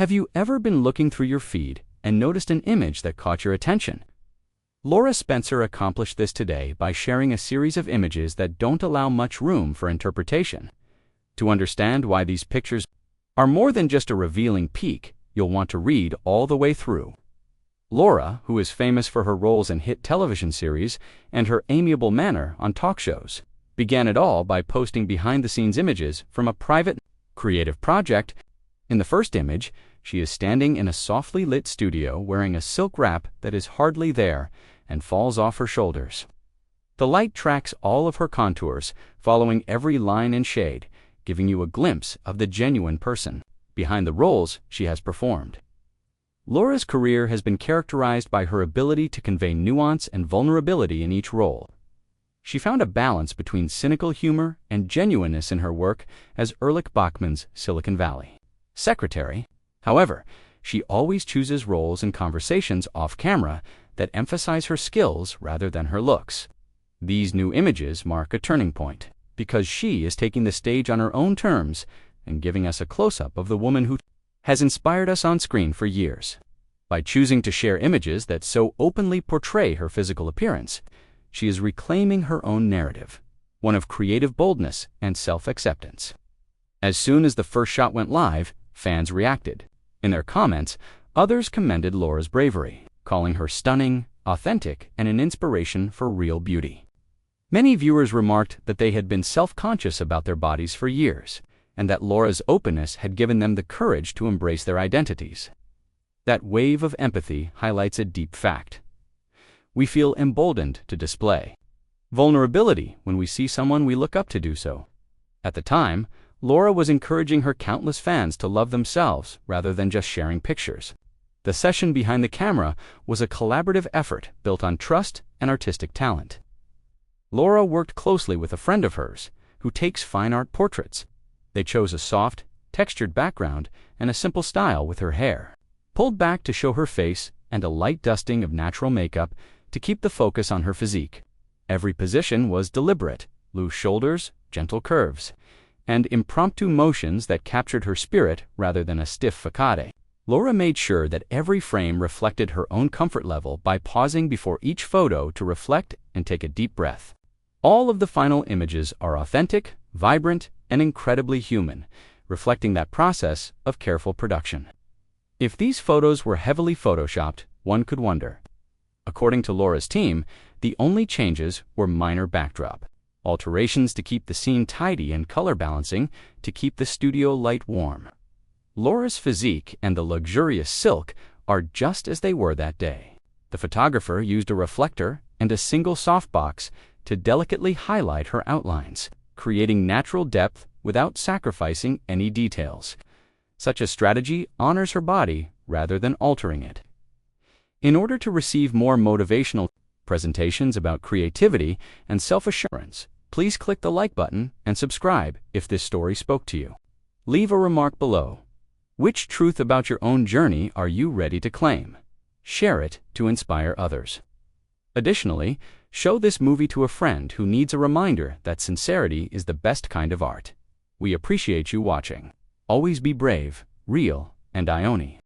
Have you ever been looking through your feed and noticed an image that caught your attention? Laura Spencer accomplished this today by sharing a series of images that don't allow much room for interpretation. To understand why these pictures are more than just a revealing peek, you'll want to read all the way through. Laura, who is famous for her roles in hit television series and her amiable manner on talk shows, began it all by posting behind-the-scenes images from a private, creative project. In the first image, she is standing in a softly lit studio wearing a silk wrap that is hardly there and falls off her shoulders. The light tracks all of her contours, following every line and shade, giving you a glimpse of the genuine person behind the roles she has performed. Laura's career has been characterized by her ability to convey nuance and vulnerability in each role. She found a balance between cynical humor and genuineness in her work as Erlich Bachmann's Silicon Valley secretary. However, she always chooses roles and conversations off-camera that emphasize her skills rather than her looks. These new images mark a turning point, because she is taking the stage on her own terms and giving us a close-up of the woman who has inspired us on screen for years. By choosing to share images that so openly portray her physical appearance, she is reclaiming her own narrative, one of creative boldness and self-acceptance. As soon as the first shot went live, fans reacted. In their comments, others commended Laura's bravery, calling her stunning, authentic, and an inspiration for real beauty. Many viewers remarked that they had been self-conscious about their bodies for years, and that Laura's openness had given them the courage to embrace their identities. That wave of empathy highlights a deep fact. We feel emboldened to display vulnerability when we see someone we look up to do so. At the time, Laura was encouraging her countless fans to love themselves rather than just sharing pictures. The session behind the camera was a collaborative effort built on trust and artistic talent. Laura worked closely with a friend of hers who takes fine art portraits. They chose a soft, textured background and a simple style with her hair pulled back to show her face and a light dusting of natural makeup to keep the focus on her physique. Every position was deliberate, loose shoulders, gentle curves, and impromptu motions that captured her spirit rather than a stiff facade. Laura made sure that every frame reflected her own comfort level by pausing before each photo to reflect and take a deep breath. All of the final images are authentic, vibrant, and incredibly human, reflecting that process of careful production. If these photos were heavily photoshopped, one could wonder. According to Laura's team, the only changes were minor backdrop alterations to keep the scene tidy and color balancing to keep the studio light warm. Laura's physique and the luxurious silk are just as they were that day. The photographer used a reflector and a single softbox to delicately highlight her outlines, creating natural depth without sacrificing any details. Such a strategy honors her body rather than altering it. In order to receive more motivational presentations about creativity and self-assurance, please click the like button and subscribe if this story spoke to you. Leave a remark below. Which truth about your own journey are you ready to claim? Share it to inspire others. Additionally, show this movie to a friend who needs a reminder that sincerity is the best kind of art. We appreciate you watching. Always be brave, real, and Ioni.